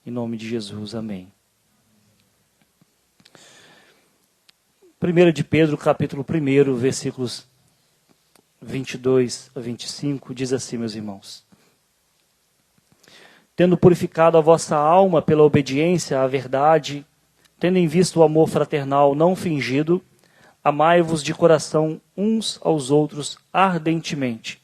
Em nome de Jesus, amém. 1 de Pedro, capítulo 1, versículos 22 a 25, diz assim, meus irmãos. Tendo purificado a vossa alma pela obediência à verdade, tendo em vista o amor fraternal não fingido, amai-vos de coração uns aos outros ardentemente,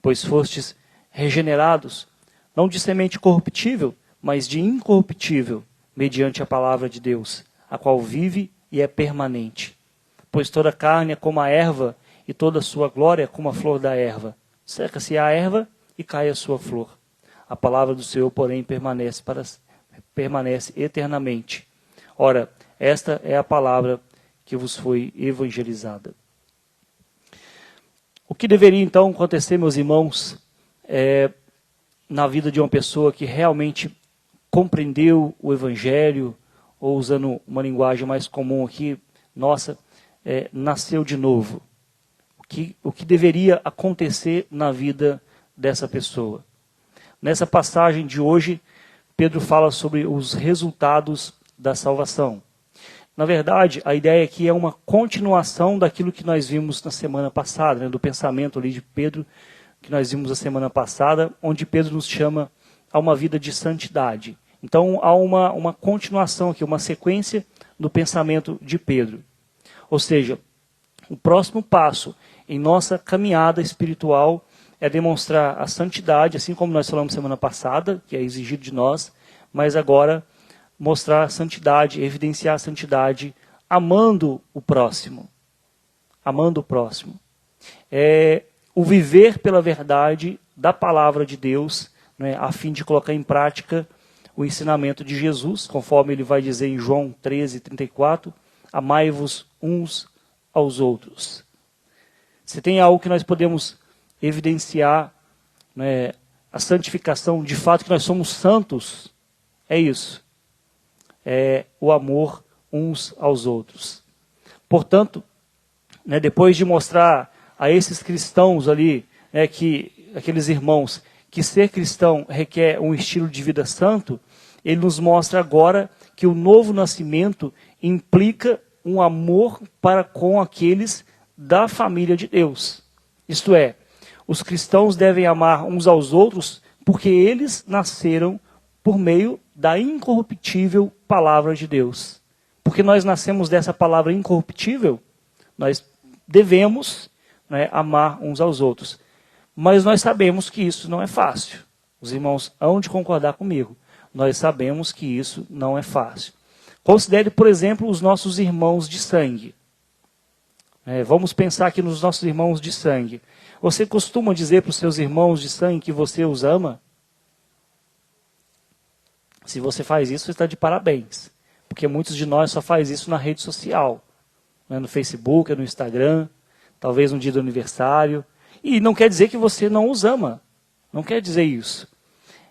pois fostes regenerados, não de semente corruptível, mas de incorruptível, mediante a palavra de Deus, a qual vive e é permanente. Pois toda carne é como a erva, e toda a sua glória é como a flor da erva. Seca-se a erva e cai a sua flor. A palavra do Senhor, porém, permanece eternamente. Ora, esta é a palavra que vos foi evangelizada. O que deveria então acontecer, meus irmãos, na vida de uma pessoa que realmente compreendeu o Evangelho, ou usando uma linguagem mais comum aqui, nossa, nasceu de novo? O que deveria acontecer na vida dessa pessoa? Nessa passagem de hoje, Pedro fala sobre os resultados da salvação. Na verdade, a ideia aqui é uma continuação daquilo que nós vimos na semana passada, né, do pensamento ali de Pedro, que nós vimos na semana passada, onde Pedro nos chama a uma vida de santidade. Então, há uma continuação aqui, uma sequência do pensamento de Pedro. Ou seja, o próximo passo em nossa caminhada espiritual é demonstrar a santidade, assim como nós falamos semana passada, que é exigido de nós, mas agora mostrar a santidade, evidenciar a santidade, amando o próximo. Amando o próximo. O viver pela verdade da palavra de Deus, né, a fim de colocar em prática o ensinamento de Jesus, conforme ele vai dizer em João 13:34, amai-vos uns aos outros. Se tem algo que nós podemos evidenciar, né, a santificação, de fato que nós somos santos, é isso. É o amor uns aos outros. Portanto, né, depois de mostrar a esses cristãos ali, aqueles irmãos, que ser cristão requer um estilo de vida santo, ele nos mostra agora que o novo nascimento implica um amor para com aqueles da família de Deus. Isto é, os cristãos devem amar uns aos outros porque eles nasceram por meio da incorruptível palavra de Deus. Porque nós nascemos dessa palavra incorruptível, nós devemos, né, amar uns aos outros. Mas nós sabemos que isso não é fácil. Os irmãos hão de concordar comigo. Nós sabemos que isso não é fácil. Considere, por exemplo, os nossos irmãos de sangue. Vamos pensar aqui nos nossos irmãos de sangue. Você costuma dizer para os seus irmãos de sangue que você os ama? Se você faz isso, você está de parabéns. Porque muitos de nós só faz isso na rede social. No Facebook, no Instagram, talvez no dia do aniversário. E não quer dizer que você não os ama. Não quer dizer isso.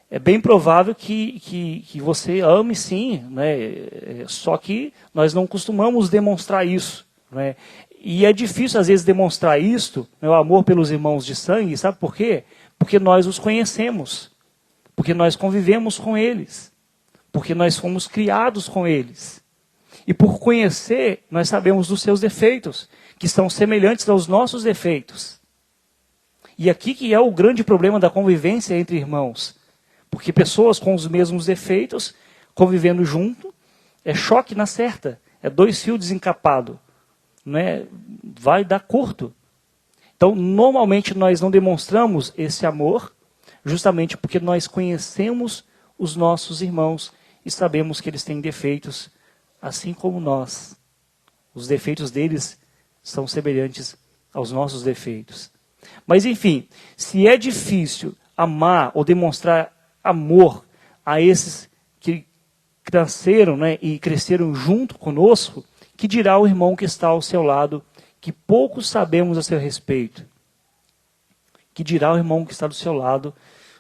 É bem provável que você ame sim, né? Só que nós não costumamos demonstrar isso. Né? E é difícil às vezes demonstrar isto, né, o amor pelos irmãos de sangue, sabe por quê? Porque nós os conhecemos. Porque nós convivemos com eles. Porque nós fomos criados com eles. E por conhecer, nós sabemos dos seus defeitos, que são semelhantes aos nossos defeitos. E aqui que é o grande problema da convivência entre irmãos. Porque pessoas com os mesmos defeitos, convivendo junto, é choque na certa. É 2 fios desencapados. Né? Vai dar curto. Então, normalmente nós não demonstramos esse amor, justamente porque nós conhecemos os nossos irmãos e sabemos que eles têm defeitos, assim como nós. Os defeitos deles são semelhantes aos nossos defeitos. Mas enfim, se é difícil amar ou demonstrar amor a esses que nasceram, né, e cresceram junto conosco, que dirá o irmão que está ao seu lado, que pouco sabemos a seu respeito? Que dirá o irmão que está do seu lado?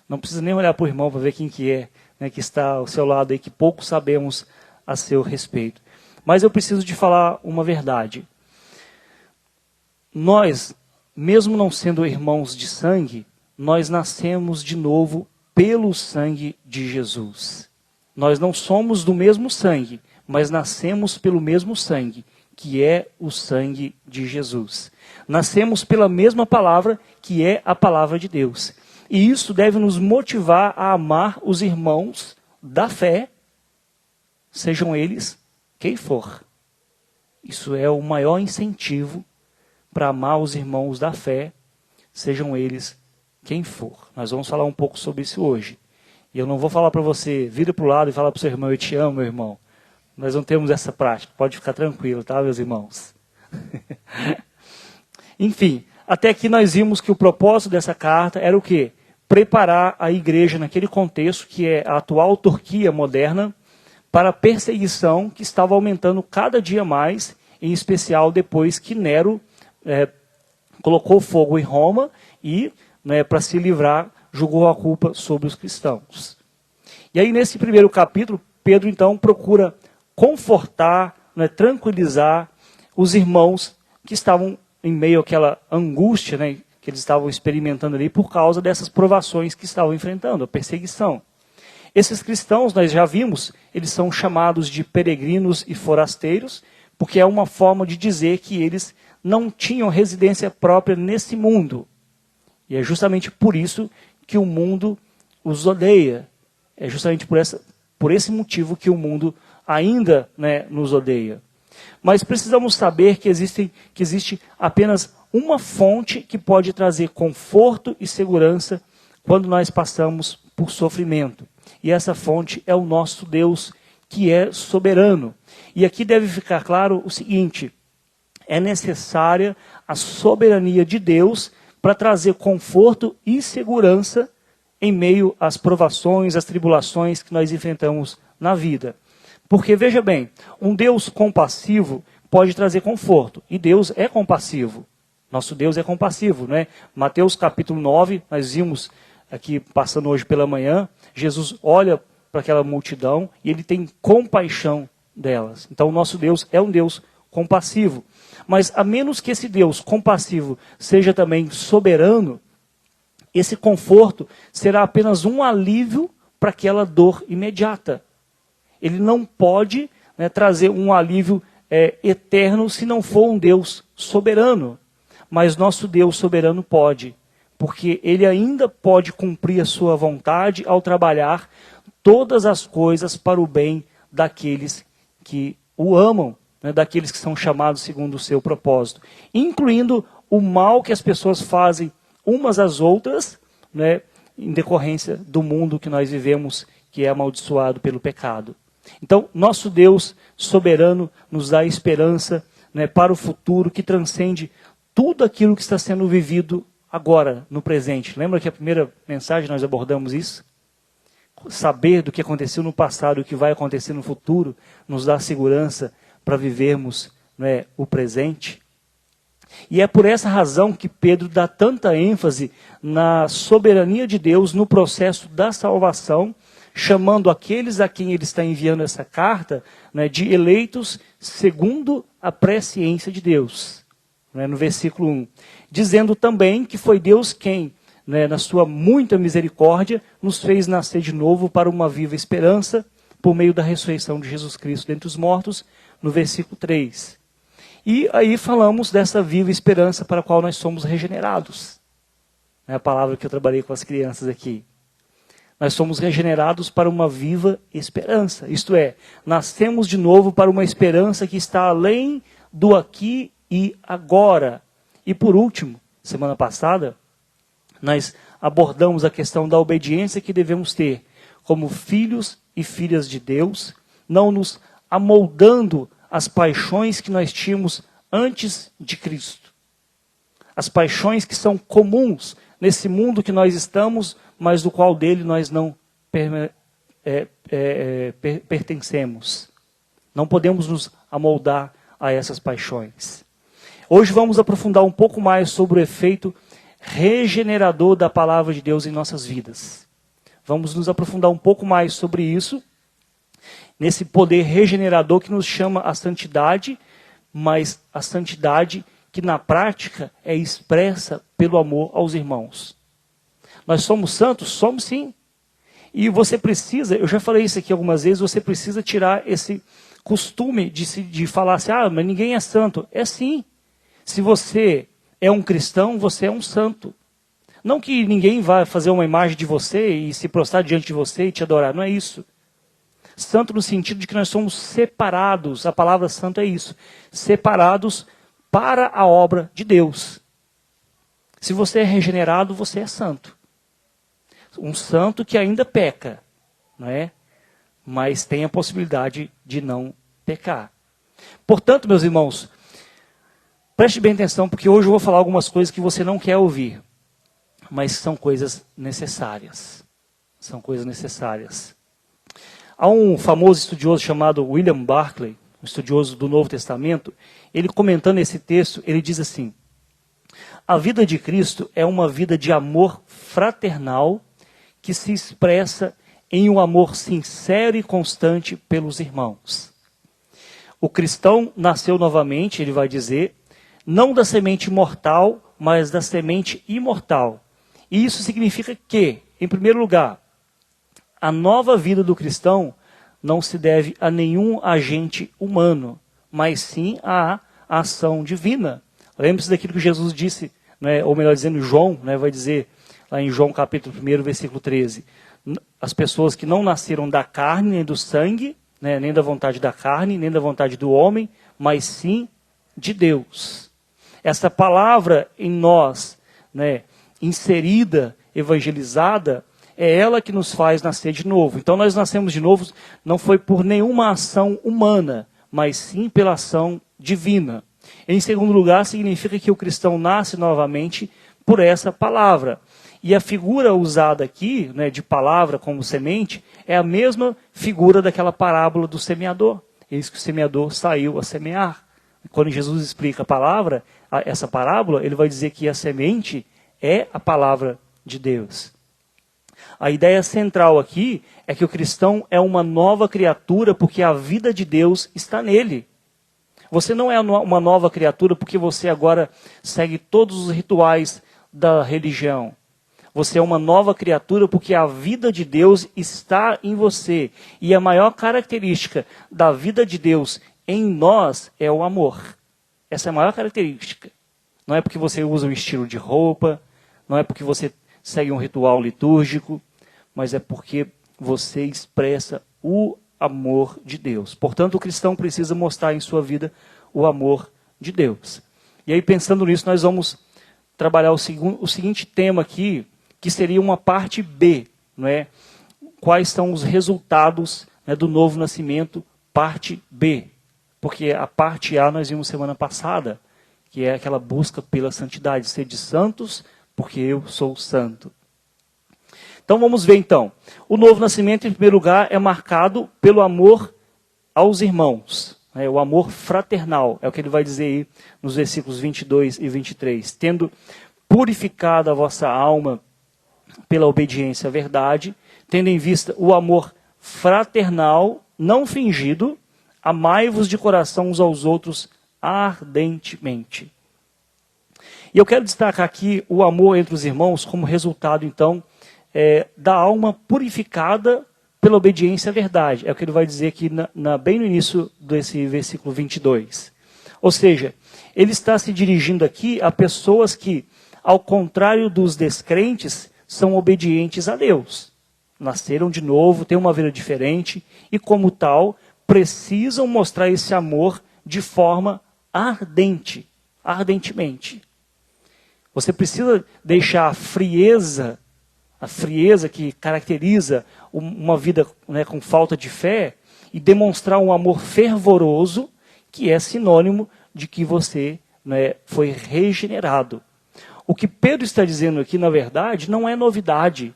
Não precisa nem olhar para o irmão para ver quem que é, né, que está ao seu lado e que pouco sabemos a seu respeito. Mas eu preciso de falar uma verdade. Nós, mesmo não sendo irmãos de sangue, nós nascemos de novo pelo sangue de Jesus. Nós não somos do mesmo sangue, mas nascemos pelo mesmo sangue, que é o sangue de Jesus. Nascemos pela mesma palavra, que é a palavra de Deus. E isso deve nos motivar a amar os irmãos da fé, sejam eles quem for. Isso é o maior incentivo para amar os irmãos da fé, sejam eles quem for. Nós vamos falar um pouco sobre isso hoje. E eu não vou falar para você, vira para o lado e fala para o seu irmão, eu te amo, meu irmão. Nós não temos essa prática, pode ficar tranquilo, tá, meus irmãos? Enfim, até aqui nós vimos que o propósito dessa carta era o quê? Preparar a igreja naquele contexto que é a atual Turquia moderna para a perseguição que estava aumentando cada dia mais, em especial depois que Nero colocou fogo em Roma e, para se livrar, jogou a culpa sobre os cristãos. E aí nesse primeiro capítulo, Pedro então procura confortar, tranquilizar os irmãos que estavam em meio àquela angústia, que eles estavam experimentando ali por causa dessas provações que estavam enfrentando, a perseguição. Esses cristãos, nós já vimos, eles são chamados de peregrinos e forasteiros, porque é uma forma de dizer que eles não tinham residência própria nesse mundo. E é justamente por isso que o mundo os odeia. É justamente por esse motivo que o mundo ainda nos odeia. Mas precisamos saber que existe apenas uma fonte que pode trazer conforto e segurança quando nós passamos por sofrimento. E essa fonte é o nosso Deus, que é soberano. E aqui deve ficar claro o seguinte: é necessária a soberania de Deus para trazer conforto e segurança em meio às provações, às tribulações que nós enfrentamos na vida. Porque, veja bem, um Deus compassivo pode trazer conforto. E Deus é compassivo. Nosso Deus é compassivo, né? Mateus capítulo 9, nós vimos aqui, passando hoje pela manhã, Jesus olha para aquela multidão e ele tem compaixão delas. Então, o nosso Deus é um Deus compassivo. Mas, a menos que esse Deus compassivo seja também soberano, esse conforto será apenas um alívio para aquela dor imediata. Ele não pode trazer um alívio eterno se não for um Deus soberano. Mas nosso Deus soberano pode, porque ele ainda pode cumprir a sua vontade ao trabalhar todas as coisas para o bem daqueles que o amam, daqueles que são chamados segundo o seu propósito, incluindo o mal que as pessoas fazem umas às outras, em decorrência do mundo que nós vivemos, que é amaldiçoado pelo pecado. Então, nosso Deus soberano nos dá esperança para o futuro que transcende tudo aquilo que está sendo vivido agora, no presente. Lembra que a primeira mensagem nós abordamos isso? Saber do que aconteceu no passado e o que vai acontecer no futuro nos dá segurança para vivermos o presente. E é por essa razão que Pedro dá tanta ênfase na soberania de Deus no processo da salvação, chamando aqueles a quem ele está enviando essa carta de eleitos segundo a presciência de Deus. No versículo 1. Dizendo também que foi Deus quem, na sua muita misericórdia, nos fez nascer de novo para uma viva esperança, por meio da ressurreição de Jesus Cristo dentre os mortos, no versículo 3. E aí falamos dessa viva esperança para a qual nós somos regenerados. É a palavra que eu trabalhei com as crianças aqui. Nós somos regenerados para uma viva esperança. Isto é, nascemos de novo para uma esperança que está além do aqui e agora. E por último, semana passada, nós abordamos a questão da obediência que devemos ter como filhos e filhas de Deus, não nos amoldando as paixões que nós tínhamos antes de Cristo. As paixões que são comuns nesse mundo que nós estamos, mas do qual dele nós não pertencemos. Não podemos nos amoldar a essas paixões. Hoje vamos aprofundar um pouco mais sobre o efeito regenerador da palavra de Deus em nossas vidas. Vamos nos aprofundar um pouco mais sobre isso, nesse poder regenerador que nos chama à santidade, mas a santidade que na prática é expressa pelo amor aos irmãos. Nós somos santos? Somos sim. E você precisa, eu já falei isso aqui algumas vezes, você precisa tirar esse costume de falar assim, ah, mas ninguém é santo. É sim. Se você é um cristão, você é um santo. Não que ninguém vá fazer uma imagem de você e se prostrar diante de você e te adorar, não é isso. Santo no sentido de que nós somos separados, a palavra santo é isso, separados para a obra de Deus. Se você é regenerado, você é santo. Um santo que ainda peca, não é? Mas tem a possibilidade de não pecar. Portanto, meus irmãos, preste bem atenção, porque hoje eu vou falar algumas coisas que você não quer ouvir, mas são coisas necessárias. São coisas necessárias. Há um famoso estudioso chamado William Barclay, um estudioso do Novo Testamento, ele comentando esse texto, ele diz assim: a vida de Cristo é uma vida de amor fraternal que se expressa em um amor sincero e constante pelos irmãos. O cristão nasceu novamente, ele vai dizer, não da semente mortal, mas da semente imortal. E isso significa que, em primeiro lugar, a nova vida do cristão não se deve a nenhum agente humano, mas sim à ação divina. Lembre-se daquilo que Jesus disse, né, ou melhor dizendo, João, né, vai dizer lá em João capítulo 1, versículo 13. As pessoas que não nasceram da carne nem do sangue, né, nem da vontade da carne, nem da vontade do homem, mas sim de Deus. Essa palavra em nós, né, inserida, evangelizada, é ela que nos faz nascer de novo. Então nós nascemos de novo, não foi por nenhuma ação humana, mas sim pela ação divina. Em segundo lugar, significa que o cristão nasce novamente por essa palavra. E a figura usada aqui, né, de palavra como semente, é a mesma figura daquela parábola do semeador. Eis que o semeador saiu a semear. Quando Jesus explica a palavra, essa parábola, ele vai dizer que a semente é a palavra de Deus. A ideia central aqui é que o cristão é uma nova criatura porque a vida de Deus está nele. Você não é uma nova criatura porque você agora segue todos os rituais da religião. Você é uma nova criatura porque a vida de Deus está em você. E a maior característica da vida de Deus em nós é o amor. Essa é a maior característica. Não é porque você usa um estilo de roupa, não é porque você segue um ritual litúrgico, mas é porque você expressa o amor de Deus. Portanto, o cristão precisa mostrar em sua vida o amor de Deus. E aí, pensando nisso, nós vamos trabalhar o seguinte tema aqui, que seria uma parte B, não é? Quais são os resultados, né, do novo nascimento, parte B. Porque a parte A nós vimos semana passada, que é aquela busca pela santidade, ser de santos, porque eu sou santo. Então vamos ver então. O novo nascimento, em primeiro lugar, é marcado pelo amor aos irmãos. Né, o amor fraternal, é o que ele vai dizer aí nos versículos 22 e 23. Tendo purificado a vossa alma pela obediência à verdade, tendo em vista o amor fraternal, não fingido, amai-vos de coração uns aos outros ardentemente. E eu quero destacar aqui o amor entre os irmãos como resultado, então, da alma purificada pela obediência à verdade. É o que ele vai dizer aqui bem no início desse versículo 22. Ou seja, ele está se dirigindo aqui a pessoas que, ao contrário dos descrentes, são obedientes a Deus. Nasceram de novo, têm uma vida diferente e, como tal, precisam mostrar esse amor de forma ardente, ardentemente. Você precisa deixar a frieza que caracteriza uma vida, né, com falta de fé, e demonstrar um amor fervoroso, que é sinônimo de que você, né, foi regenerado. O que Pedro está dizendo aqui, na verdade, não é novidade.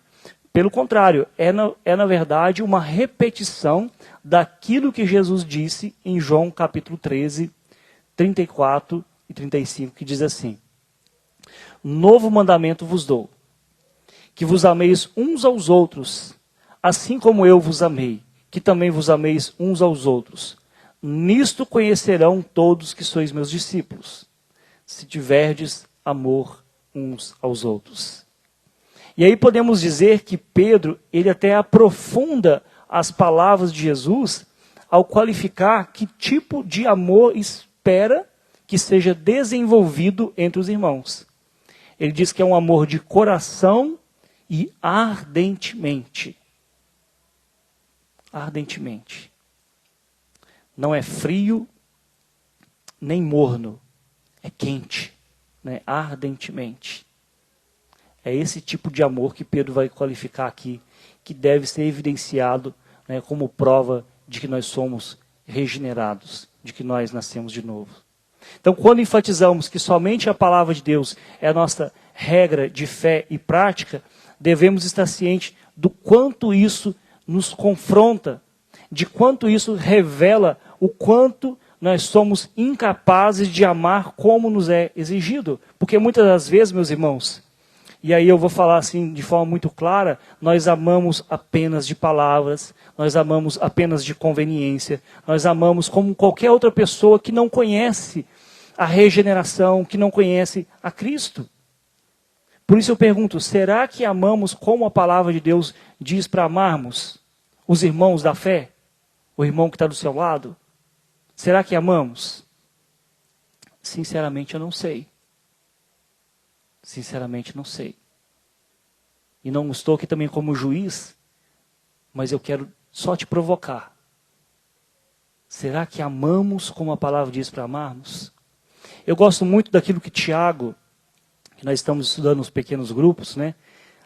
Pelo contrário, é na verdade uma repetição daquilo que Jesus disse em João capítulo 13, 34 e 35, que diz assim: novo mandamento vos dou, que vos ameis uns aos outros, assim como eu vos amei, que também vos ameis uns aos outros. Nisto conhecerão todos que sois meus discípulos, se tiverdes amor uns aos outros. E aí podemos dizer que Pedro, ele até aprofunda as palavras de Jesus ao qualificar que tipo de amor espera que seja desenvolvido entre os irmãos. Ele diz que é um amor de coração e ardentemente. Ardentemente. Não é frio nem morno, é quente, né? Ardentemente. É esse tipo de amor que Pedro vai qualificar aqui, que deve ser evidenciado, né, como prova de que nós somos regenerados, de que nós nascemos de novo. Então, quando enfatizamos que somente a palavra de Deus é a nossa regra de fé e prática, devemos estar cientes do quanto isso nos confronta, de quanto isso revela o quanto nós somos incapazes de amar como nos é exigido. Porque muitas das vezes, meus irmãos, e aí eu vou falar assim de forma muito clara, nós amamos apenas de palavras, nós amamos apenas de conveniência, nós amamos como qualquer outra pessoa que não conhece a regeneração, que não conhece a Cristo. Por isso eu pergunto, será que amamos como a palavra de Deus diz para amarmos os irmãos da fé? O irmão que está do seu lado? Será que amamos? Sinceramente eu não sei. Sinceramente não sei. E não estou aqui também como juiz, mas eu quero só te provocar. Será que amamos como a palavra diz para amarmos? Eu gosto muito daquilo que Tiago, que nós estamos estudando nos pequenos grupos, né?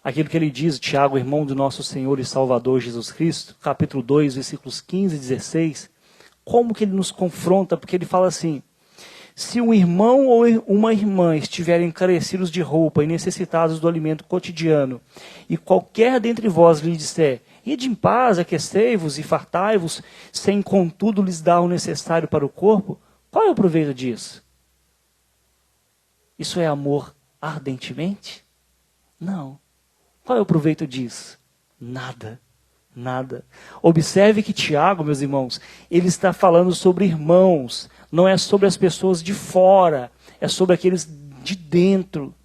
Aquilo que ele diz, Tiago, irmão do nosso Senhor e Salvador Jesus Cristo, capítulo 2, versículos 15 e 16, como que ele nos confronta, porque ele fala assim, se um irmão ou uma irmã estiverem carecidos de roupa e necessitados do alimento cotidiano, e qualquer dentre vós lhe disser, ide em paz, aquecei-vos e fartai-vos, sem contudo lhes dar o necessário para o corpo, qual é o proveito disso? Isso é amor ardentemente? Não. Qual é o proveito disso? Nada. Nada. Observe que Tiago, meus irmãos, ele está falando sobre irmãos, não é sobre as pessoas de fora, é sobre aqueles de dentro.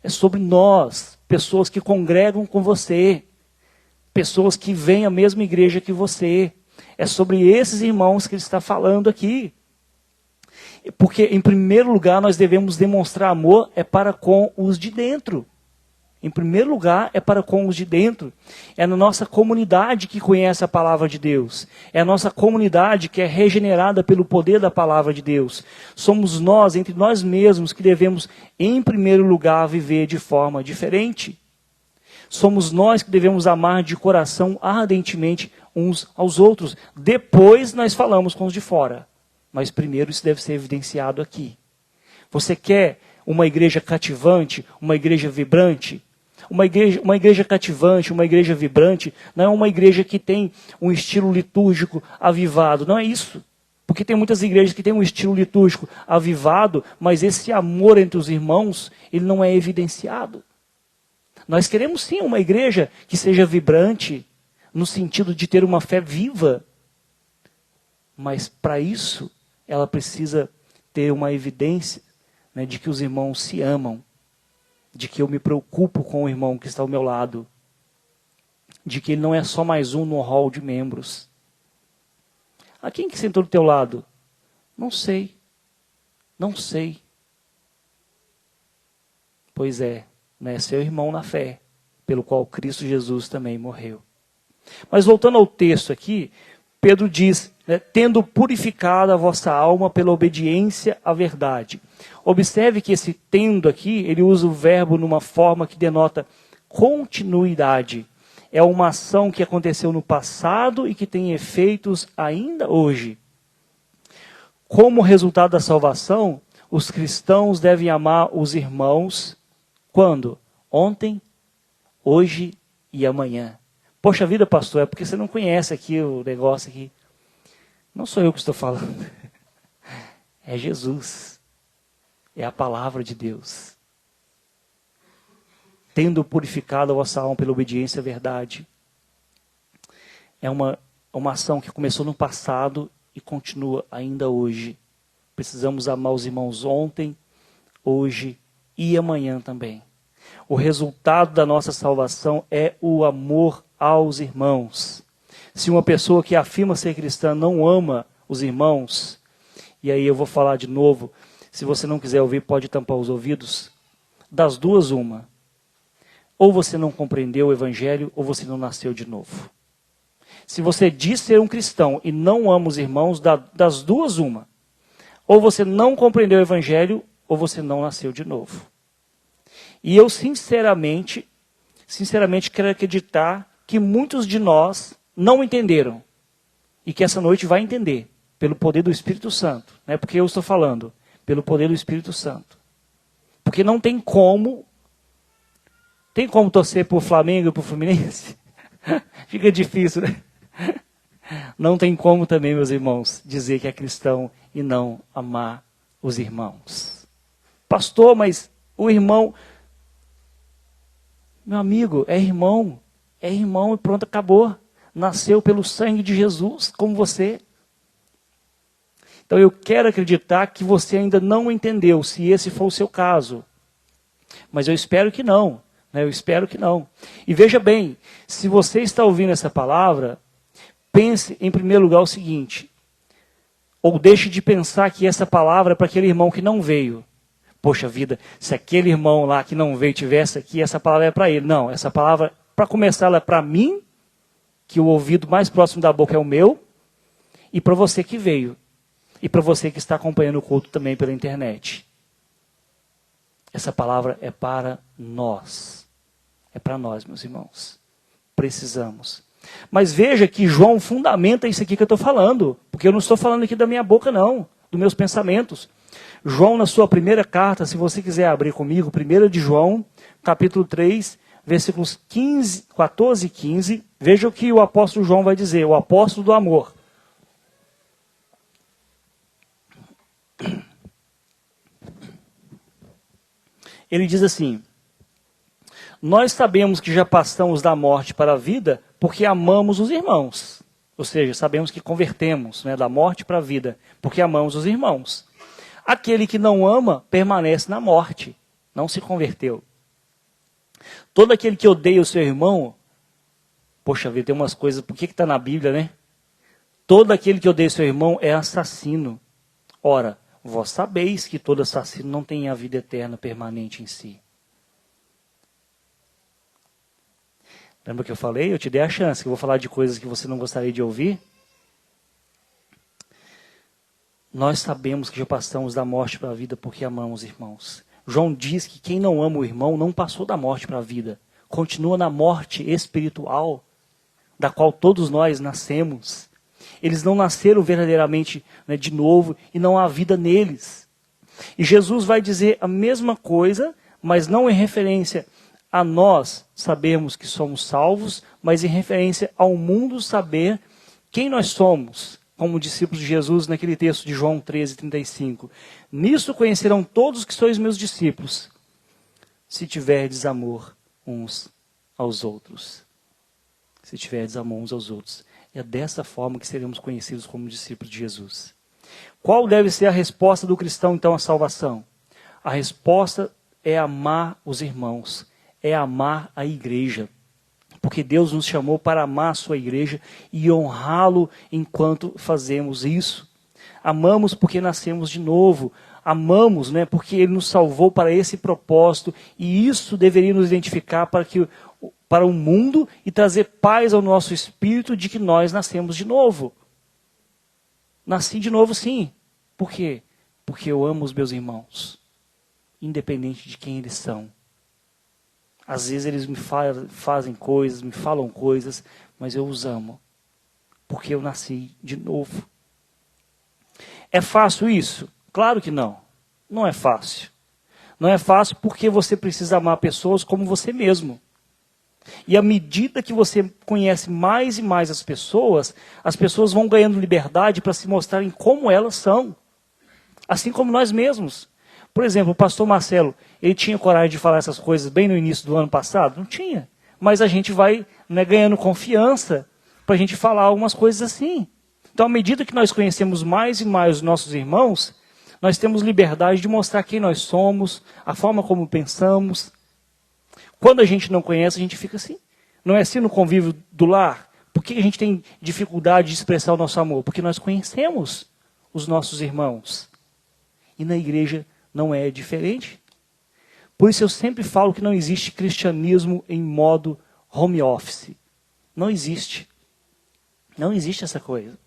É sobre nós, pessoas que congregam com você, pessoas que vêm à mesma igreja que você. É sobre esses irmãos que ele está falando aqui. Porque, em primeiro lugar, nós devemos demonstrar amor é para com os de dentro. Em primeiro lugar, é para com os de dentro. É na nossa comunidade que conhece a palavra de Deus. É a nossa comunidade que é regenerada pelo poder da palavra de Deus. Somos nós, entre nós mesmos, que devemos, em primeiro lugar, viver de forma diferente. Somos nós que devemos amar de coração ardentemente uns aos outros. Depois nós falamos com os de fora. Mas primeiro isso deve ser evidenciado aqui. Você quer uma igreja cativante, uma igreja vibrante? Uma igreja cativante, uma igreja vibrante, não é uma igreja que tem um estilo litúrgico avivado, não é isso. Porque tem muitas igrejas que têm um estilo litúrgico avivado, mas esse amor entre os irmãos, ele não é evidenciado. Nós queremos sim uma igreja que seja vibrante, no sentido de ter uma fé viva. Mas para isso, ela precisa ter uma evidência, né, de que os irmãos se amam. De que eu me preocupo com o irmão que está ao meu lado. De que ele não é só mais um no hall de membros. A quem que sentou do teu lado? Não sei. Não sei. Pois é, né, seu irmão na fé, pelo qual Cristo Jesus também morreu. Mas voltando ao texto aqui, Pedro diz, né, tendo purificado a vossa alma pela obediência à verdade. Observe que esse tendo aqui, ele usa o verbo numa forma que denota continuidade. É uma ação que aconteceu no passado e que tem efeitos ainda hoje. Como resultado da salvação, os cristãos devem amar os irmãos quando? Ontem, hoje e amanhã. Poxa vida, pastor, é porque você não conhece aqui o negócio aqui. Não sou eu que estou falando. É Jesus. É a palavra de Deus. Tendo purificado a vossa alma pela obediência à verdade. É uma ação que começou no passado e continua ainda hoje. Precisamos amar os irmãos ontem, hoje e amanhã também. O resultado da nossa salvação é o amor aos irmãos. Se uma pessoa que afirma ser cristã não ama os irmãos, e aí eu vou falar de novo, se você não quiser ouvir, pode tampar os ouvidos, das duas uma. Ou você não compreendeu o evangelho, ou você não nasceu de novo. Se você diz ser um cristão e não ama os irmãos, das duas uma. Ou você não compreendeu o evangelho, ou você não nasceu de novo. E eu sinceramente quero acreditar que muitos de nós não entenderam. E que essa noite vai entender, pelo poder do Espírito Santo. Não é porque eu estou falando, pelo poder do Espírito Santo. Porque não tem como... Tem como torcer por Flamengo e por Fluminense? Fica difícil, né? Não tem como também, meus irmãos, dizer que é cristão e não amar os irmãos. Pastor, mas o irmão... Meu amigo, é irmão e pronto, acabou. Nasceu pelo sangue de Jesus, como você. Então eu quero acreditar que você ainda não entendeu, se esse for o seu caso. Mas eu espero que não. Eu espero que não. E veja bem, se você está ouvindo essa palavra, pense em primeiro lugar o seguinte, ou deixe de pensar que essa palavra é para aquele irmão que não veio. Poxa vida, se aquele irmão lá que não veio tivesse aqui, essa palavra é para ele. Não, essa palavra, para começar, ela é para mim, que o ouvido mais próximo da boca é o meu, e para você que veio. E para você que está acompanhando o culto também pela internet. Essa palavra é para nós. É para nós, meus irmãos. Precisamos. Mas veja que João fundamenta isso aqui que eu estou falando. Porque eu não estou falando aqui da minha boca, não. Dos meus pensamentos. João, na sua primeira carta, se você quiser abrir comigo, 1 de João, capítulo 3, versículos 14 e 15. Veja o que o apóstolo João vai dizer. O apóstolo do amor. Ele diz assim: nós sabemos que já passamos da morte para a vida porque amamos os irmãos. Ou seja, sabemos que convertemos, né, da morte para a vida porque amamos os irmãos. Aquele que não ama permanece na morte, não se converteu. Todo aquele que odeia o seu irmão, poxa vida, tem umas coisas, por que está na Bíblia, né? Todo aquele que odeia o seu irmão é assassino. Ora, vós sabeis que todo assassino não tem a vida eterna permanente em si. Lembra que eu falei? Eu te dei a chance, que eu vou falar de coisas que você não gostaria de ouvir. Nós sabemos que já passamos da morte para a vida porque amamos irmãos. João diz que quem não ama o irmão não passou da morte para a vida. Continua na morte espiritual, da qual todos nós nascemos. Eles não nasceram verdadeiramente, né, de novo e não há vida neles. E Jesus vai dizer a mesma coisa, mas não em referência a nós sabermos que somos salvos, mas em referência ao mundo saber quem nós somos, como discípulos de Jesus naquele texto de João 13:35. Nisso conhecerão todos que sois meus discípulos, se tiverdes amor uns aos outros. Se tiverdes amor uns aos outros. É dessa forma que seremos conhecidos como discípulos de Jesus. Qual deve ser a resposta do cristão, então, à salvação? A resposta é amar os irmãos, é amar a igreja. Porque Deus nos chamou para amar a sua igreja e honrá-lo enquanto fazemos isso. Amamos porque nascemos de novo. Amamos, né, porque Ele nos salvou para esse propósito. E isso deveria nos identificar para o mundo e trazer paz ao nosso espírito de que nós nascemos de novo. Nasci de novo, sim. Por quê? Porque eu amo os meus irmãos, independente de quem eles são. Às vezes eles me fazem coisas, me falam coisas, mas eu os amo, porque eu nasci de novo. É fácil isso? Claro que não. Não é fácil. Não é fácil porque você precisa amar pessoas como você mesmo. E à medida que você conhece mais e mais as pessoas vão ganhando liberdade para se mostrarem como elas são. Assim como nós mesmos. Por exemplo, o pastor Marcelo, ele tinha coragem de falar essas coisas bem no início do ano passado? Não tinha. Mas a gente vai, né, ganhando confiança para a gente falar algumas coisas assim. Então, à medida que nós conhecemos mais e mais os nossos irmãos, nós temos liberdade de mostrar quem nós somos, a forma como pensamos. Quando a gente não conhece, a gente fica assim. Não é assim no convívio do lar? Por que a gente tem dificuldade de expressar o nosso amor? Porque nós conhecemos os nossos irmãos. E na igreja não é diferente. Por isso eu sempre falo que não existe cristianismo em modo home office. Não existe. Não existe essa coisa.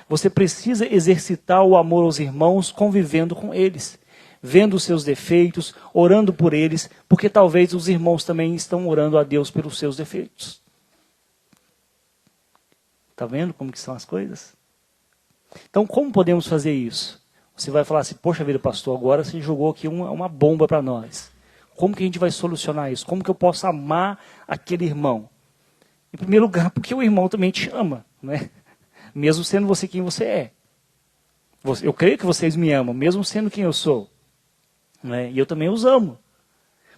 Você precisa exercitar o amor aos irmãos convivendo com eles, vendo os seus defeitos, orando por eles, porque talvez os irmãos também estão orando a Deus pelos seus defeitos. Está vendo como que são as coisas? Então, como podemos fazer isso? Você vai falar assim, poxa vida, pastor, agora você jogou aqui uma bomba para nós. Como que a gente vai solucionar isso? Como que eu posso amar aquele irmão? Em primeiro lugar, porque o irmão também te ama, né? Mesmo sendo você quem você é. Eu creio que vocês me amam, mesmo sendo quem eu sou. Né? E eu também os amo.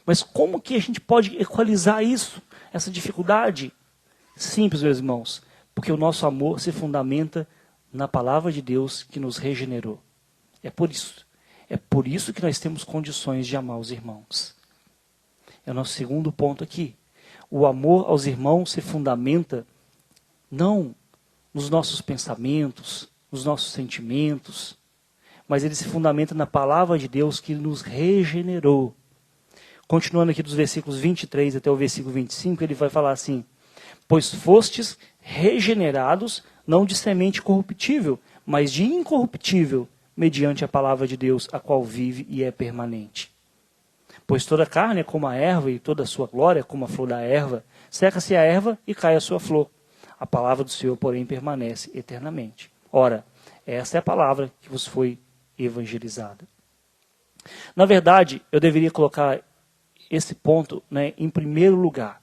Mas como que a gente pode equalizar isso, essa dificuldade? Simples, meus irmãos. Porque o nosso amor se fundamenta na palavra de Deus que nos regenerou. É por isso. É por isso que nós temos condições de amar os irmãos. É o nosso segundo ponto aqui. O amor aos irmãos se fundamenta não nos nossos pensamentos, nos nossos sentimentos, mas ele se fundamenta na palavra de Deus que nos regenerou. Continuando aqui dos versículos 23 até o versículo 25, ele vai falar assim: pois fostes regenerados, não de semente corruptível, mas de incorruptível, mediante a palavra de Deus, a qual vive e é permanente. Pois toda a carne é como a erva, e toda a sua glória é como a flor da erva. Seca-se a erva e cai a sua flor. A palavra do Senhor, porém, permanece eternamente. Ora, essa é a palavra que vos foi evangelizada. Na verdade, eu deveria colocar esse ponto, né, em primeiro lugar.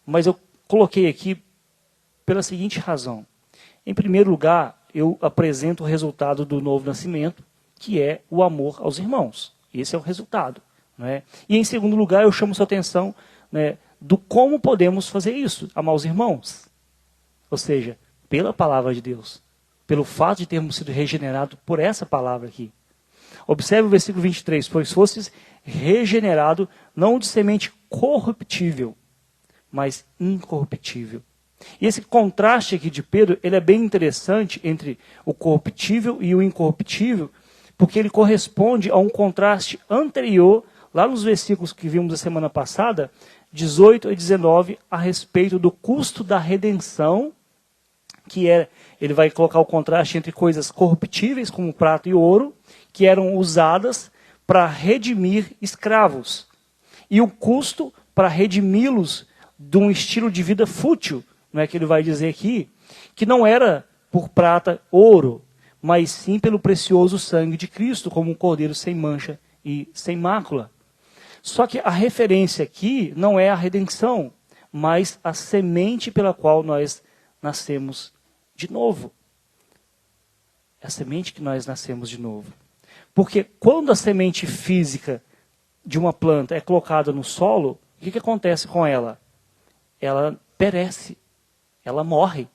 Mas eu coloquei aqui pela seguinte razão. Em primeiro lugar, eu apresento o resultado do novo nascimento, que é o amor aos irmãos. Esse é o resultado. Né? E em segundo lugar, eu chamo sua atenção, né, do como podemos fazer isso, amar os irmãos. Ou seja, pela palavra de Deus. Pelo fato de termos sido regenerados por essa palavra aqui. Observe o versículo 23. Pois fostes regenerado, não de semente corruptível, mas incorruptível. E esse contraste aqui de Pedro, ele é bem interessante entre o corruptível e o incorruptível, porque ele corresponde a um contraste anterior, lá nos versículos que vimos a semana passada, 18 e 19, a respeito do custo da redenção, que é, ele vai colocar o contraste entre coisas corruptíveis, como prata e ouro, que eram usadas para redimir escravos, e o custo para redimi-los de um estilo de vida fútil, não é que ele vai dizer aqui, que não era por prata, ouro, mas sim pelo precioso sangue de Cristo, como um cordeiro sem mancha e sem mácula. Só que a referência aqui não é a redenção, mas a semente pela qual nós nascemos de novo. É a semente que nós nascemos de novo. Porque quando a semente física de uma planta é colocada no solo, o que acontece com ela? Ela perece, ela morre.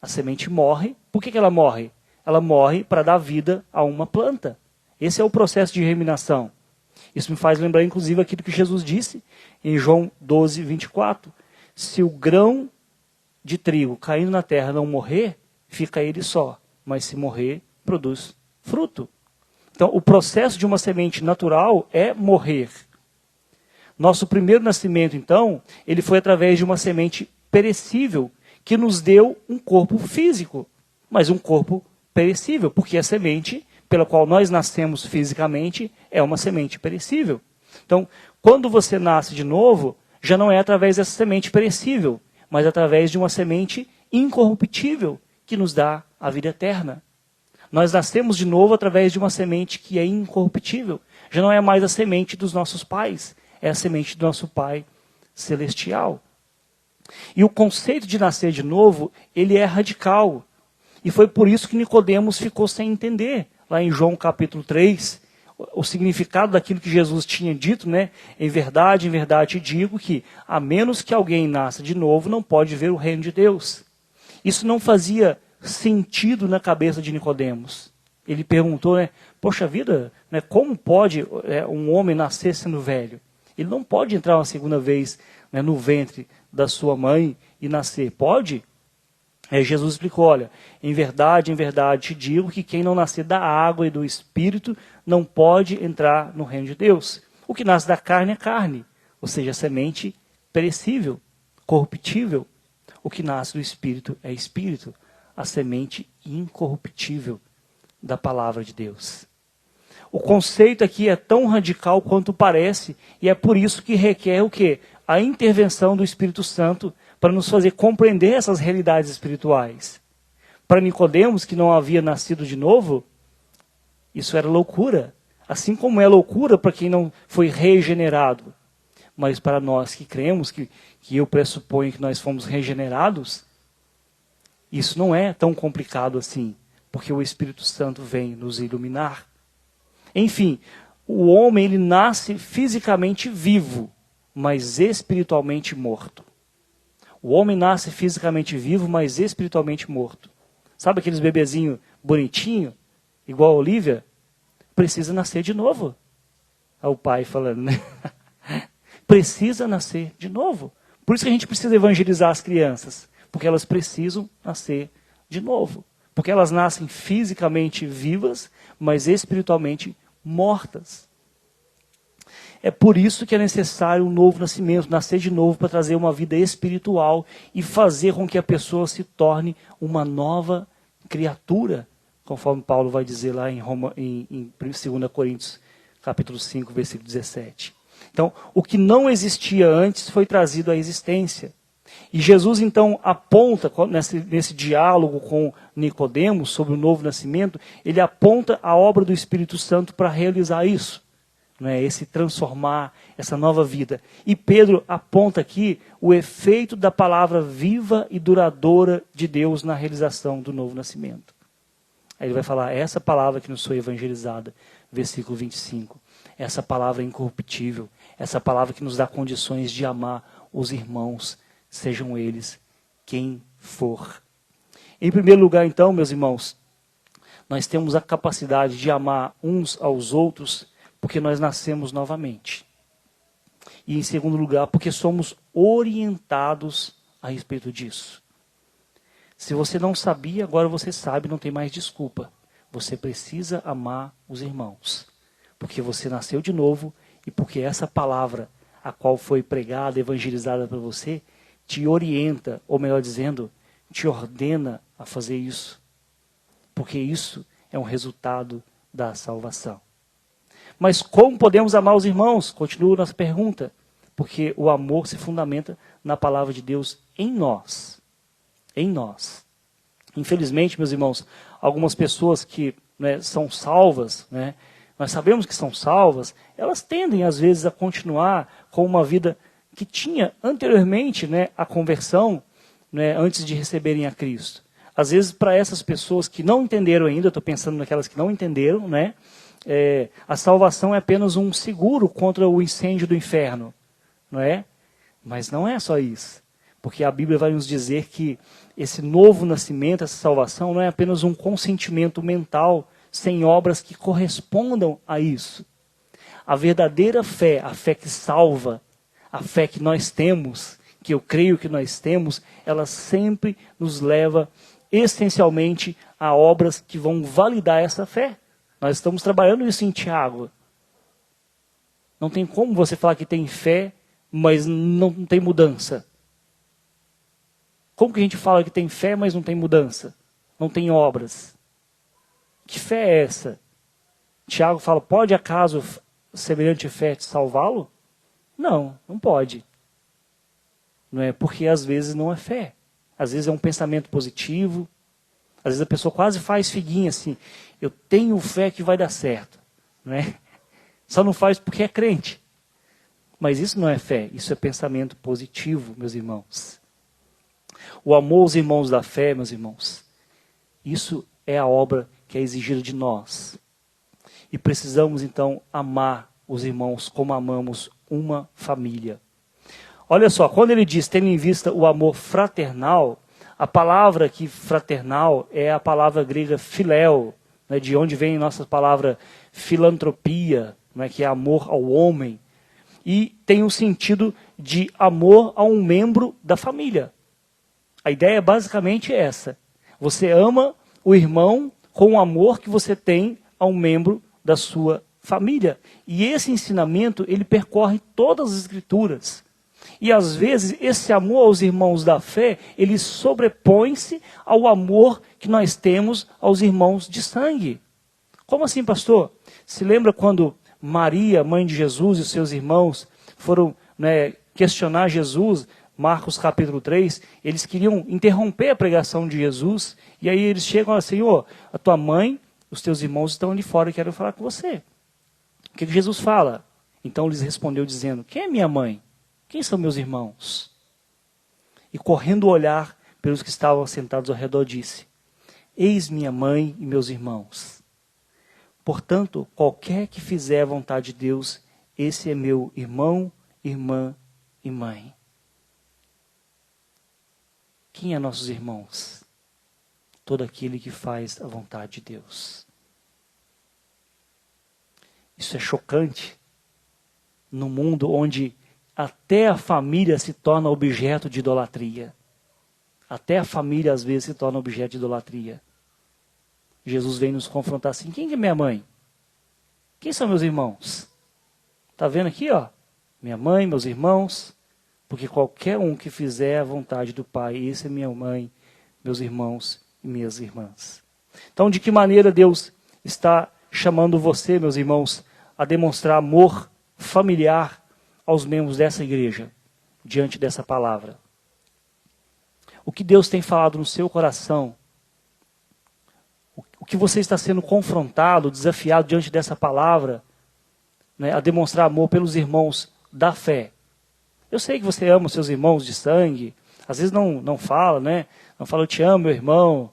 A semente morre. Por que ela morre? Ela morre para dar vida a uma planta. Esse é o processo de germinação. Isso me faz lembrar, inclusive, aquilo que Jesus disse em João 12, 24. Se o grão de trigo caindo na terra não morrer, fica ele só. Mas se morrer, produz fruto. Então, o processo de uma semente natural é morrer. Nosso primeiro nascimento, então, ele foi através de uma semente perecível, que nos deu um corpo físico, mas um corpo perecível, porque a semente pela qual nós nascemos fisicamente é uma semente perecível. Então, quando você nasce de novo, já não é através dessa semente perecível, mas através de uma semente incorruptível, que nos dá a vida eterna. Nós nascemos de novo através de uma semente que é incorruptível. Já não é mais a semente dos nossos pais, é a semente do nosso Pai celestial. E o conceito de nascer de novo, ele é radical. E foi por isso que Nicodemos ficou sem entender. Lá em João capítulo 3, o significado daquilo que Jesus tinha dito, né? Em verdade te digo que, a menos que alguém nasça de novo, não pode ver o reino de Deus. Isso não fazia sentido na cabeça de Nicodemos. Ele perguntou, né? Poxa vida, né, como pode um homem nascer sendo velho? Ele não pode entrar uma segunda vez, né, no ventre da sua mãe e nascer. Pode? Jesus explicou, olha, em verdade te digo que quem não nascer da água e do Espírito não pode entrar no reino de Deus. O que nasce da carne é carne, ou seja, a semente perecível, corruptível. O que nasce do Espírito é Espírito, a semente incorruptível da palavra de Deus. O conceito aqui é tão radical quanto parece, e é por isso que requer o quê? A intervenção do Espírito Santo para nos fazer compreender essas realidades espirituais. Para Nicodemos, que não havia nascido de novo, isso era loucura. Assim como é loucura para quem não foi regenerado. Mas para nós que cremos, que eu pressuponho que nós fomos regenerados, isso não é tão complicado assim, porque o Espírito Santo vem nos iluminar. Enfim, o homem ele nasce fisicamente vivo, mas espiritualmente morto. O homem nasce fisicamente vivo, mas espiritualmente morto. Sabe aqueles bebezinhos bonitinhos, igual a Olivia? Precisa nascer de novo. É o pai falando, né? Precisa nascer de novo. Por isso que a gente precisa evangelizar as crianças, porque elas precisam nascer de novo. Porque elas nascem fisicamente vivas, mas espiritualmente mortas. É por isso que é necessário um novo nascimento, nascer de novo para trazer uma vida espiritual e fazer com que a pessoa se torne uma nova criatura, conforme Paulo vai dizer lá em 2 Coríntios, capítulo 5, versículo 17. Então, o que não existia antes foi trazido à existência. E Jesus, então, aponta, nesse diálogo com Nicodemos sobre o novo nascimento, ele aponta a obra do Espírito Santo para realizar isso. Né, esse transformar, essa nova vida. E Pedro aponta aqui o efeito da palavra viva e duradoura de Deus na realização do novo nascimento. Aí ele vai falar, essa palavra que nos foi evangelizada, versículo 25, essa palavra incorruptível, essa palavra que nos dá condições de amar os irmãos, sejam eles quem for. Em primeiro lugar, então, meus irmãos, nós temos a capacidade de amar uns aos outros porque nós nascemos novamente. E em segundo lugar, porque somos orientados a respeito disso. Se você não sabia, agora você sabe, não tem mais desculpa. Você precisa amar os irmãos. Porque você nasceu de novo e porque essa palavra, a qual foi pregada, evangelizada para você, te orienta, ou melhor dizendo, te ordena a fazer isso. Porque isso é um resultado da salvação. Mas como podemos amar os irmãos? Continua nossa pergunta. Porque o amor se fundamenta na palavra de Deus em nós. Em nós. Infelizmente, meus irmãos, algumas pessoas que, né, são salvas, né, nós sabemos que são salvas, elas tendem às vezes a continuar com uma vida que tinha anteriormente, né, a conversão, né, antes de receberem a Cristo. Às vezes para essas pessoas que não entenderam ainda, estou pensando naquelas que não entenderam, né, a salvação é apenas um seguro contra o incêndio do inferno, não é? Mas não é só isso, porque a Bíblia vai nos dizer que esse novo nascimento, essa salvação, não é apenas um consentimento mental sem obras que correspondam a isso. A verdadeira fé, a fé que salva, a fé que nós temos, que eu creio que nós temos, ela sempre nos leva essencialmente a obras que vão validar essa fé. Nós estamos trabalhando isso em Tiago. Não tem como você falar que tem fé, mas não tem mudança. Como que a gente fala que tem fé, mas não tem mudança? Não tem obras? Que fé é essa? Tiago fala, pode acaso semelhante fé te salvá-lo? Não, não pode. Não é? Porque às vezes não é fé. Às vezes é um pensamento positivo. Às vezes a pessoa quase faz figuinha assim. Eu tenho fé que vai dar certo. Não é? Só não faz porque é crente. Mas isso não é fé, isso é pensamento positivo, meus irmãos. O amor aos irmãos da fé, meus irmãos, isso é a obra que é exigida de nós. E precisamos então amar os irmãos como amamos uma família. Olha só, quando ele diz, tendo em vista o amor fraternal, a palavra aqui fraternal é a palavra grega philéu, né, de onde vem nossa palavra filantropia, né, que é amor ao homem. e tem um sentido de amor a um membro da família. A ideia basicamente é essa. Você ama o irmão com o amor que você tem a um membro da sua família. E esse ensinamento, ele percorre todas as Escrituras. E às vezes esse amor aos irmãos da fé, ele sobrepõe-se ao amor que nós temos aos irmãos de sangue. Como assim, pastor? Se lembra quando Maria, mãe de Jesus, e os seus irmãos foram questionar Jesus, Marcos capítulo 3, eles queriam interromper a pregação de Jesus, e aí eles chegam assim, Senhor, a tua mãe, os teus irmãos estão ali fora e querem falar com você. O que Jesus fala? Então lhes respondeu dizendo, quem é minha mãe? Quem são meus irmãos? E correndo o olhar pelos que estavam sentados ao redor, disse, eis minha mãe e meus irmãos. Portanto, qualquer que fizer a vontade de Deus, esse é meu irmão, irmã e mãe. Quem é nossos irmãos? Todo aquele que faz a vontade de Deus. Isso é chocante no mundo onde até a família se torna objeto de idolatria. Até a família às vezes se torna objeto de idolatria. Jesus vem nos confrontar assim, quem é minha mãe? Quem são meus irmãos? Está vendo aqui, ó? Minha mãe, meus irmãos, porque qualquer um que fizer a vontade do Pai, esse é minha mãe, meus irmãos e minhas irmãs. Então, de que maneira Deus está chamando você, meus irmãos, a demonstrar amor familiar aos membros dessa igreja, diante dessa palavra? O que Deus tem falado no seu coração? O que você está sendo confrontado, desafiado diante dessa palavra, a demonstrar amor pelos irmãos da fé? Eu sei que você ama os seus irmãos de sangue, às vezes não fala, Não fala, eu te amo, meu irmão,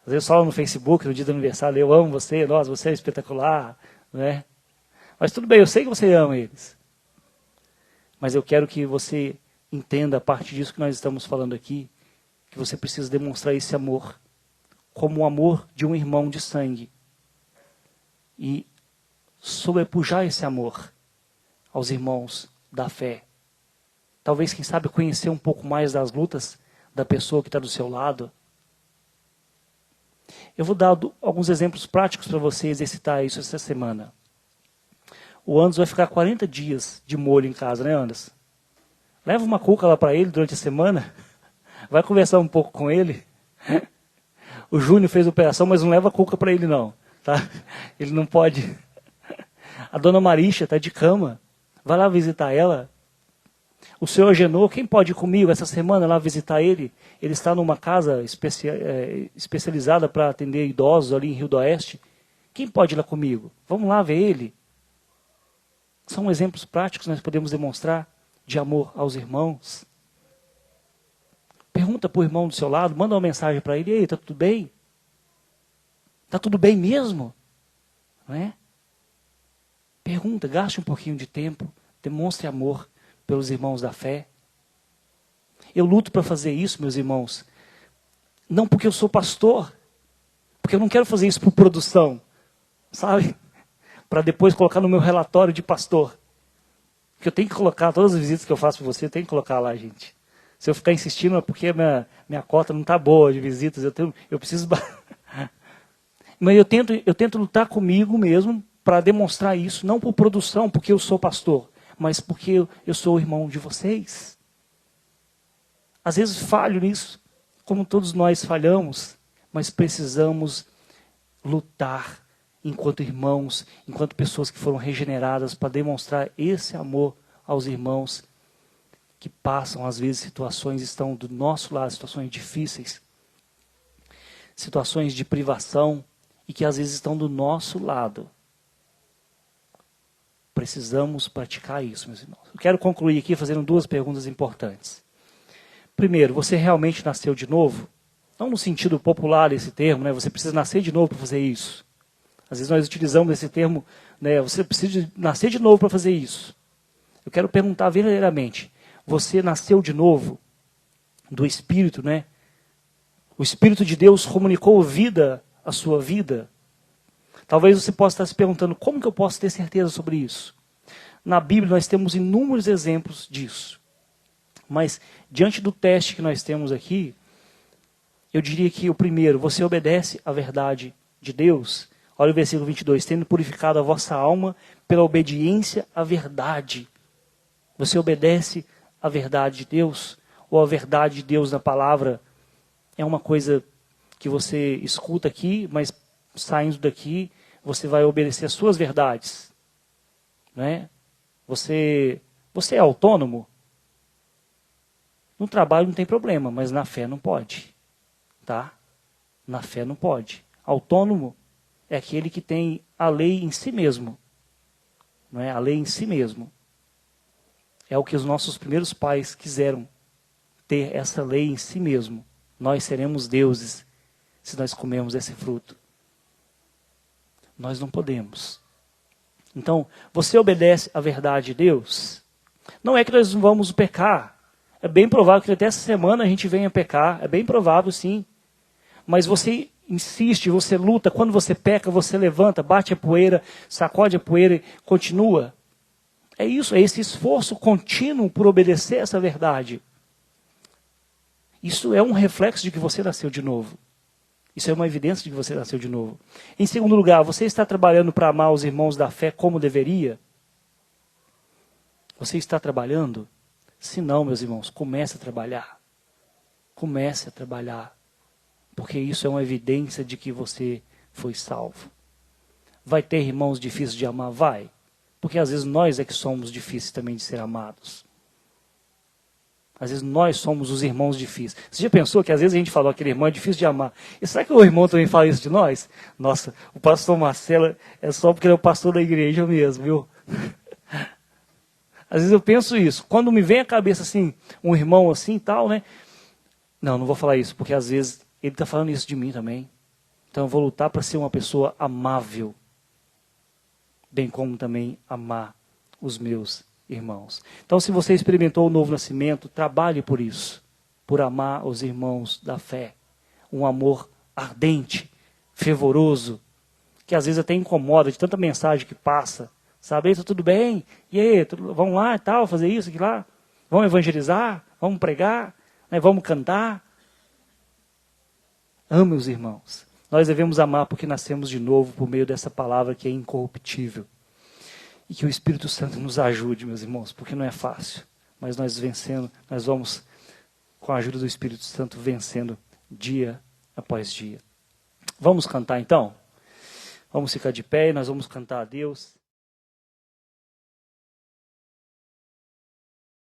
Às vezes fala no Facebook, no dia do aniversário, eu amo você, nossa, você é espetacular, Mas tudo bem, eu sei que você ama eles. Mas eu quero que você entenda, a partir disso que nós estamos falando aqui, que você precisa demonstrar esse amor como o amor de um irmão de sangue. E sobrepujar esse amor aos irmãos da fé. Talvez, quem sabe, conhecer um pouco mais das lutas da pessoa que está do seu lado. Eu vou dar alguns exemplos práticos para você exercitar isso essa semana. O Anderson vai ficar 40 dias de molho em casa, né, Anderson? Leva uma cuca lá para ele durante a semana. Vai conversar um pouco com ele. O Júnior fez a operação, mas não leva cuca para ele não. Tá? Ele não pode. A dona Marisha está de cama. Vai lá visitar ela. O senhor Agenor, quem pode ir comigo essa semana lá visitar ele? Ele está numa casa especializada para atender idosos ali em Rio do Oeste. Quem pode ir lá comigo? Vamos lá ver ele. São exemplos práticos que nós podemos demonstrar de amor aos irmãos. Pergunta para o irmão do seu lado, manda uma mensagem para ele, ei, está tudo bem? Está tudo bem mesmo? Não é? Pergunta, gaste um pouquinho de tempo, demonstre amor pelos irmãos da fé. Eu luto para fazer isso, meus irmãos, não porque eu sou pastor, porque eu não quero fazer isso por produção, sabe? Para depois colocar no meu relatório de pastor. Porque eu tenho que colocar, todas as visitas que eu faço para você, eu tenho que colocar lá, gente. Se eu ficar insistindo, é porque minha cota não está boa de visitas, eu preciso... Mas eu tento lutar comigo mesmo para demonstrar isso, não por produção, porque eu sou pastor, mas porque eu sou o irmão de vocês. Às vezes falho nisso, como todos nós falhamos, mas precisamos lutar enquanto irmãos, enquanto pessoas que foram regeneradas, para demonstrar esse amor aos irmãos que passam, às vezes, situações, estão do nosso lado, situações difíceis, situações de privação, e que às vezes estão do nosso lado. Precisamos praticar isso, meus irmãos. Eu quero concluir aqui fazendo duas perguntas importantes. Primeiro, você realmente nasceu de novo? Não no sentido popular desse termo, você precisa nascer de novo para fazer isso. Às vezes nós utilizamos esse termo, você precisa nascer de novo para fazer isso. Eu quero perguntar verdadeiramente, você nasceu de novo do Espírito, O Espírito de Deus comunicou vida à sua vida? Talvez você possa estar se perguntando, como que eu posso ter certeza sobre isso? Na Bíblia nós temos inúmeros exemplos disso. Mas, diante do teste que nós temos aqui, eu diria que o primeiro, você obedece à verdade de Deus. Olha o versículo 22, tendo purificado a vossa alma pela obediência à verdade. Você obedece à verdade de Deus? Ou a verdade de Deus na palavra é uma coisa que você escuta aqui, mas saindo daqui, você vai obedecer às suas verdades? Né? Você é autônomo? No trabalho não tem problema, mas na fé não pode. Tá? Na fé não pode. Autônomo é aquele que tem a lei em si mesmo. Não é? A lei em si mesmo. É o que os nossos primeiros pais quiseram, ter essa lei em si mesmo. Nós seremos deuses se nós comermos esse fruto. Nós não podemos. Então, você obedece à verdade de Deus? Não é que nós não vamos pecar. É bem provável que até essa semana a gente venha pecar. É bem provável, sim. Mas você insiste, você luta. Quando você peca, você levanta, bate a poeira, sacode a poeira e continua. É isso, é esse esforço contínuo por obedecer essa verdade. Isso é um reflexo de que você nasceu de novo. Isso é uma evidência de que você nasceu de novo. Em segundo lugar, você está trabalhando para amar os irmãos da fé como deveria? Você está trabalhando? Se não, meus irmãos, comece a trabalhar. Comece a trabalhar. Porque isso é uma evidência de que você foi salvo. Vai ter irmãos difíceis de amar? Vai. Porque às vezes nós é que somos difíceis também de ser amados. Às vezes nós somos os irmãos difíceis. Você já pensou que às vezes a gente falou aquele irmão é difícil de amar? E será que o irmão também fala isso de nós? Nossa, o pastor Marcelo é só porque ele é o pastor da igreja mesmo, viu? Às vezes eu penso isso. Quando me vem à cabeça assim, um irmão assim e tal, né? Não vou falar isso, porque às vezes ele está falando isso de mim também. Então eu vou lutar para ser uma pessoa amável. Bem como também amar os meus irmãos. Então, se você experimentou o novo nascimento, trabalhe por isso. Por amar os irmãos da fé. Um amor ardente, fervoroso, que às vezes até incomoda de tanta mensagem que passa. Sabe, está tudo bem? E aí, vamos lá e tal, fazer isso, aquilo lá? Vamos evangelizar? Vamos pregar? Né? Vamos cantar? Ame os irmãos. Nós devemos amar porque nascemos de novo por meio dessa palavra que é incorruptível. E que o Espírito Santo nos ajude, meus irmãos, porque não é fácil. Mas nós vamos, com a ajuda do Espírito Santo, vencendo dia após dia. Vamos cantar então? Vamos ficar de pé e nós vamos cantar a Deus.